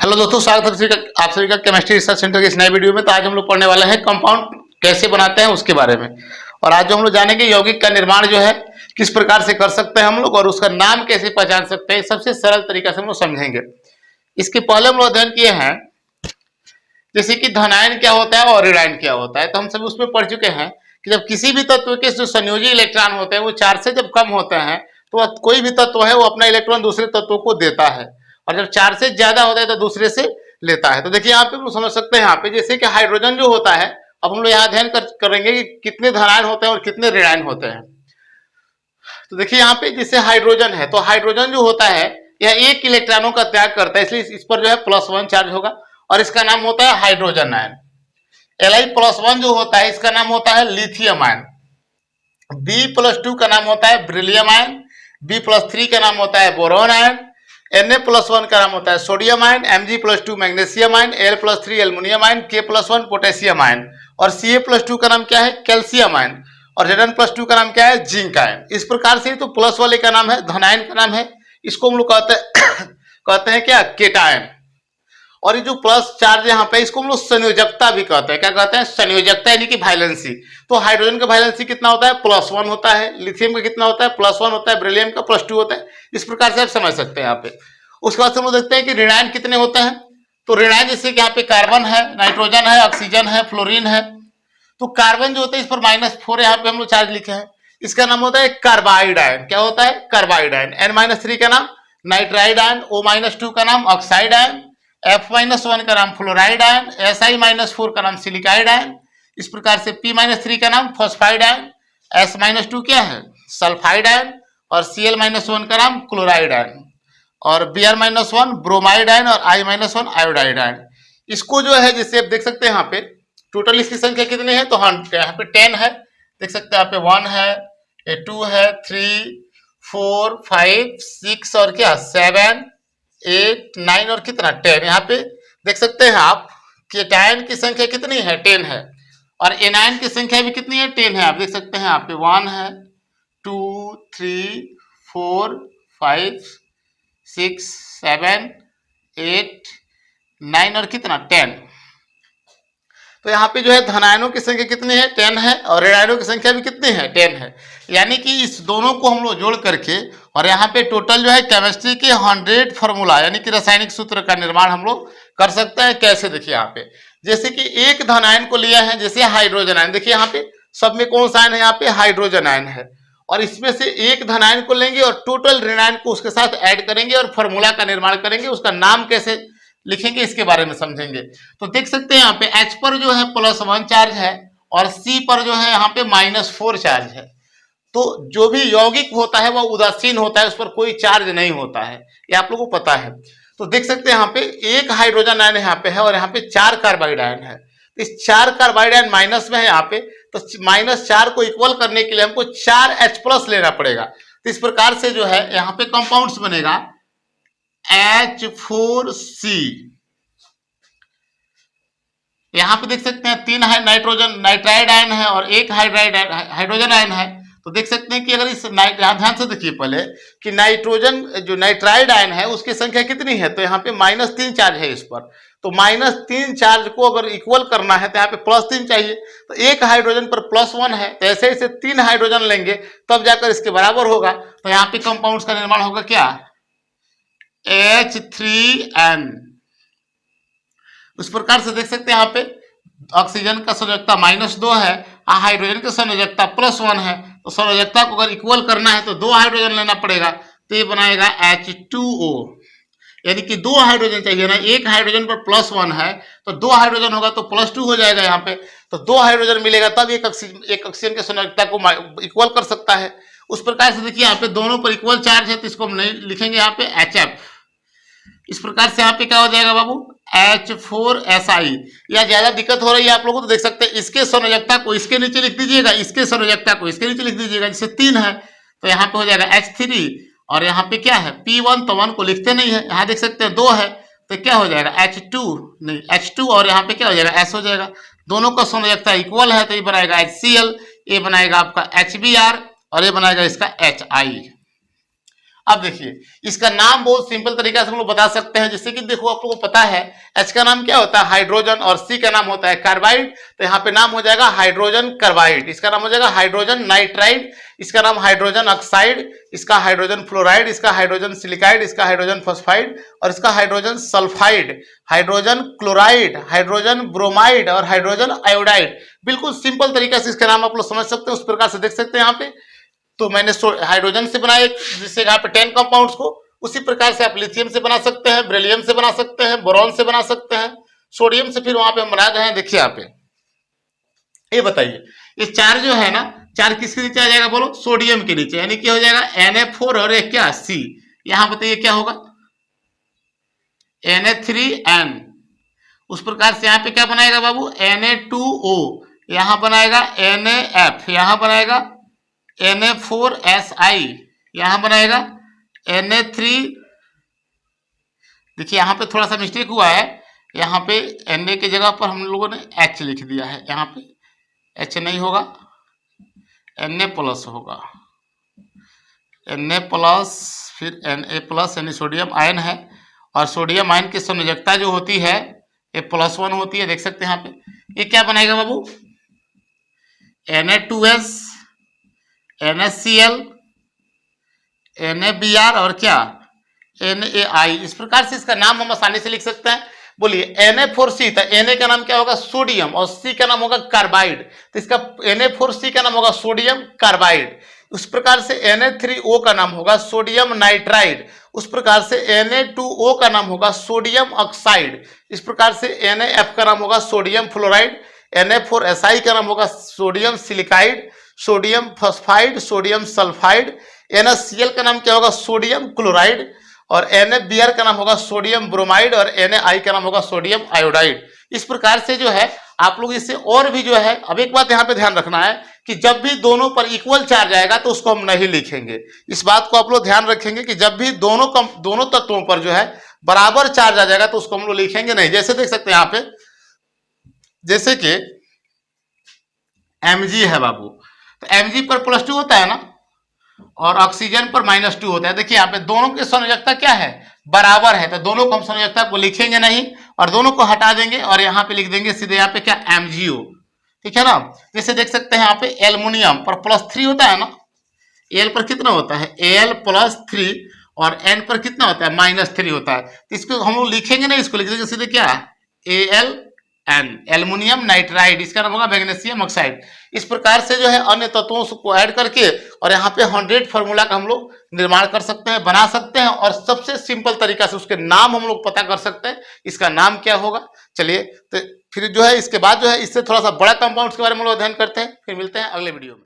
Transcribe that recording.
Hello दोस्तों, स्वागत है आप सभी का केमिस्ट्री रिसर्च सेंटर के इस नए वीडियो में। तो आज हम लोग पढ़ने वाले हैं कंपाउंड कैसे बनाते हैं उसके बारे में। और आज जो हम लोग जानेंगे यौगिक का निर्माण जो है किस प्रकार से कर सकते हैं हम लोग, और उसका नाम कैसे पहचान सकते हैं, सबसे सरल तरीका से हम लोग समझेंगे। इसके पहले हम लोग अध्ययन किए हैं जैसे कि धनायन क्या होता है और ऋणायन क्या होता है। तो हम सभी उसमें पढ़ चुके हैं कि जब किसी भी तत्व के जो संयोजी इलेक्ट्रॉन होते हैं वो 4 से जब कम होते हैं तो कोई भी तत्व है वो अपना इलेक्ट्रॉन दूसरे तत्वों को देता है, और जब 4 से ज्यादा होता है तो दूसरे से लेता है। तो देखिए यहाँ पे हम समझ सकते हैं, यहाँ पे जैसे कि हाइड्रोजन जो होता है, अब हम लोग यहाँ अध्ययन करेंगे कि कितने धनायन होते हैं और कितने ऋणायन होते हैं। तो देखिए यहाँ पे जैसे हाइड्रोजन है, तो हाइड्रोजन जो होता है यह 1 इलेक्ट्रॉनों का त्याग करता है, इसलिए इस पर जो है +1 चार्ज होगा और इसका नाम होता है हाइड्रोजन आयन। Li+1 जो होता है इसका नाम होता है लिथियम आयन। B+2 का नाम होता है ब्रिलियम आयन। B+3 का नाम होता है बोरॉन आयन। Na+1 का नाम होता है sodium ion. Mg+2 magnesium ion. Al+3 aluminium ion. K+1 potassium ion. और Ca+2 का नाम क्या है? Calcium ion. और Zn+2 का नाम क्या है? Zinc ion. इस प्रकार से तो प्लस वाले का नाम है धनायन का नाम है, इसको हम लोग कहते हैं क्या? केटायन। और ये जो प्लस चार्ज यहाँ पे इसको हम लोग संयोजकता भी कहते हैं। क्या कहते हैं? संयोजकता, यानी कि वाइलेंसी। तो हाइड्रोजन का वाइलेंसी कितना होता है? +1 होता है। लिथियम का कितना होता है? +1 होता है। ब्रिलियम का +2 होता है। इस प्रकार से आप समझ सकते हैं यहाँ पे। उसके बाद हम लोग देखते हैं कि ऋणायन कितने होते हैं। तो ऋणायन जैसे कि यहाँ पे कार्बन है, नाइट्रोजन है, ऑक्सीजन है, फ्लोरीन है। तो कार्बन जो होता है इस पर -4 यहाँ पे हम लोग चार्ज लिखे हैं, इसका नाम होता है कार्बाइड आयन। क्या होता है? Carbide ion. N-3 का नाम नाइट्राइड आयन। O-2 का नाम ऑक्साइड आयन। F-1 का नाम फ्लोराइड आयन। Si-4 का नाम सिलिकाइड आयन। इस प्रकार से P-3 का नाम फॉस्फाइड आयन। S-2 क्या है? Sulphide ion. और Cl-1 का नाम क्लोराइड आयन। और Br-1 ब्रोमाइड आयन। और I-1 आयोडाइड आयन। इसको जो है जैसे आप देख सकते हैं यहाँ पे टोटल इसकी संख्या कितनी है, तो यहाँ पे 10 है, देख सकते हैं यहाँ पे 1 है, 2 है, 3, 4, 5, 6 और क्या 7, 8, 9 और कितना 10। यहाँ पे देख सकते हैं आप केटायन की संख्या कितनी है? 10 है। और एनायन की संख्या भी कितनी है? 10 है। आप देख सकते हैं यहाँ पे 1 है, 2, 3, 4, 5, 6, 7, 8, 9 और कितना 10। तो यहाँ पे जो है धनायनों की संख्या कितनी है? 10 है। और ऋणायनों की संख्या भी कितनी है? 10 है। यानी कि इस दोनों को हम लोग जोड़ करके और यहाँ पे टोटल जो है केमिस्ट्री के 100 फॉर्मूला यानी कि रासायनिक सूत्र का निर्माण हम लोग कर सकते हैं। कैसे? देखिए यहाँ पे जैसे कि एक धनायन को लिया है, जैसे हाइड्रोजन आयन। देखिए यहाँ पे सब में कौन सा आयन है? यहाँ पे हाइड्रोजन आयन है। और इसमें से एक धनायन को लेंगे और टोटल ऋणायन को उसके साथ ऐड करेंगे और फॉर्मूला का निर्माण करेंगे। उसका नाम कैसे लिखेंगे इसके बारे में समझेंगे। तो देख सकते हैं यहाँ पे H पर जो है +1 चार्ज है और C पर जो है यहाँ पे -4 चार्ज है। तो जो भी यौगिक होता है वह उदासीन होता है, उस पर कोई चार्ज नहीं होता है, ये आप लोगों को पता है। तो देख सकते हैं यहाँ पे एक हाइड्रोजन आयन यहाँ पे है और यहाँ पे 4 कार्बाइड आयन है। तो इस 4 कार्बाइड आयन माइनस में है यहाँ पे, तो -4 को इक्वल करने के लिए हमको 4H+ लेना पड़ेगा। तो इस प्रकार से जो है यहाँ पे कंपाउंड्स बनेगा H4C। यहां पे देख सकते हैं 3 नाइट्रोजन नाइट्राइड आयन है और 1 हाइड्रोजन आयन है। तो देख सकते हैं कि अगर इस ध्यान से देखिए पहले कि नाइट्रोजन जो नाइट्राइड आयन है उसकी संख्या कितनी है, तो यहाँ पे -3 चार्ज है इस पर। तो -3 चार्ज को अगर इक्वल करना है तो यहाँ पे +3 चाहिए। तो एक हाइड्रोजन पर +1 है, तो ऐसे ऐसे 3 हाइड्रोजन लेंगे तब जाकर इसके बराबर होगा। तो यहाँ पे कंपाउंड्स का निर्माण होगा क्या? H3N। उस प्रकार से देख सकते हैं यहाँ पे ऑक्सीजन का संयोजकता -2 है, हाइड्रोजन की संयोजकता +1 है। तो संयोजकता को अगर इक्वल करना है तो 2 हाइड्रोजन लेना पड़ेगा, तो ये बनाएगा H2O। यानी कि 2 हाइड्रोजन चाहिए ना, एक हाइड्रोजन पर +1 है तो 2 हाइड्रोजन होगा तो +2 हो जाएगा यहाँ पे। तो 2 हाइड्रोजन मिलेगा तब एक ऑक्सीजन की संयोजकता को इक्वल कर सकता है। उस प्रकार से देखिए यहाँ पे दोनों पर इक्वल चार्ज है, तो इसको हम नहीं लिखेंगे यहाँ पे HF। इस प्रकार से यहाँ पे क्या हो जाएगा बाबू? H4Si। या ज्यादा दिक्कत हो रही है आप लोगों को तो देख सकते हैं इसके संयोजकता को इसके नीचे लिख दीजिएगा, इसके संयोजकता को इसके नीचे लिख दीजिएगा। जैसे 3 है तो यहाँ पे हो जाएगा H3 और यहाँ पे क्या है P1, तो 1 को लिखते नहीं है। यहाँ देख सकते हैं 2 है तो क्या हो जाएगा H2 नहीं H2 और यहाँ पे क्या हो जाएगा S हो जाएगा। दोनों का संयोजकता इक्वल है तो ये बनाएगा HCl, ये बनाएगा आपका HBr और ये बनाएगा इसका HI। अब देखिए इसका नाम बहुत सिंपल तरीका से हम लोग बता सकते हैं, जैसे कि देखो आप लोगों को पता है H का नाम क्या होता है हाइड्रोजन और C का नाम होता है कार्बाइड, तो यहाँ पे नाम हो जाएगा हाइड्रोजन कार्बाइड, इसका नाम हो जाएगा हाइड्रोजन नाइट्राइड, इसका नाम हाइड्रोजन ऑक्साइड, इसका हाइड्रोजन फ्लोराइड, इसका हाइड्रोजन सिलिकाइड, इसका हाइड्रोजन फॉस्फाइड और इसका hydrogen sulphide, hydrogen chloride, hydrogen bromide और हाइड्रोजन आयोडाइड। बिल्कुल सिंपल तरीके से इसके नाम आप लोग समझ सकते हैं, उस प्रकार से देख सकते हैं यहाँ पे। तो मैंने हाइड्रोजन से बनाया जिससे यहाँ पे 10 कंपाउंड्स को, उसी प्रकार से आप लिथियम से बना सकते हैं, बेरिलियम से बना सकते हैं, बोरॉन से बना सकते हैं, सोडियम से फिर वहां पे हम बना रहे हैं। देखिए यहाँ पे ये बताइए ये चार जो है ना, चार किसके नीचे आ जाएगा बोलो, सोडियम के नीचे, यानी क्या हो जाएगा Na4 और एक क्या C, यहां बताइए क्या होगा Na3N। उस प्रकार से यहाँ पे क्या बनाएगा बाबू Na2O, यहां बनाएगा NaF, यहां बनाएगा Na4Si, यहां बनाएगा Na3। देखिए यहां पे थोड़ा सा मिस्टेक हुआ है, यहाँ पे Na की जगह पर हम लोगों ने H लिख दिया है, यहाँ पे H नहीं होगा Na प्लस होगा, Na प्लस फिर Na प्लस यानी सोडियम आयन है, और सोडियम आयन की संयोजकता जो होती है A+1 होती है, देख सकते हैं यहाँ पे। ये क्या बनाएगा बाबू Na2S, NaCl, NaBr और क्या NaI। इस प्रकार से इसका नाम हम आसानी से लिख सकते हैं। बोलिए Na4C, तो Na का नाम क्या होगा सोडियम और C का नाम होगा कार्बाइड, तो इसका Na4C का नाम होगा सोडियम कार्बाइड। उस प्रकार से Na3O का नाम होगा सोडियम नाइट्राइड, उस प्रकार से Na2O का नाम होगा सोडियम ऑक्साइड, इस प्रकार से NaF का नाम होगा सोडियम फ्लोराइड, Na4Si का नाम होगा sodium silicide, sodium phosphide, sodium sulphide, NaCl का नाम क्या होगा सोडियम क्लोराइड, और NaBr का नाम होगा सोडियम ब्रोमाइड, और Na का नाम होगा सोडियम आयोडाइड। इस प्रकार से जो है आप लोग इससे और भी जो है, अब एक बात यहाँ पे ध्यान रखना है कि जब भी दोनों पर इक्वल चार्ज आएगा तो उसको हम नहीं लिखेंगे। इस बात को आप लोग ध्यान रखेंगे कि जब भी दोनों तत्वों पर जो है बराबर चार्ज आ जाएगा तो उसको हम लोग लिखेंगे नहीं। जैसे देख सकते हैं यहाँ पे, जैसे कि Mg है बाबू, तो Mg पर +2 होता है ना, और ऑक्सीजन पर -2 होता है। देखिए यहाँ पे दोनों की संयोजकता क्या है बराबर है, तो दोनों को हम संयोजकता को लिखेंगे नहीं और दोनों को हटा देंगे और यहाँ पे लिख देंगे सीधे यहाँ पे क्या MgO, ठीक है ना। जैसे देख सकते हैं यहाँ पे एल्युमिनियम पर +3 होता है ना, Al पर कितना होता है Al+3 और N पर कितना होता है -3 होता है, तो इसको हम लोग लिखेंगे नहीं, इसको लिख देंगे सीधे क्या AlN, एल्युमिनियम नाइट्राइड, इसका नाम होगा मैग्नीशियम ऑक्साइड। इस प्रकार से जो है अन्य तत्वों को ऐड करके और यहाँ पे 100 फार्मूला का हम लोग निर्माण कर सकते हैं, बना सकते हैं, और सबसे सिंपल तरीका से उसके नाम हम लोग पता कर सकते हैं, इसका नाम क्या होगा। चलिए तो फिर जो है इसके बाद जो है इससे थोड़ा सा बड़ा कंपाउंड्स के बारे में हम लोग अध्ययन करते हैं, फिर मिलते हैं अगले वीडियो में।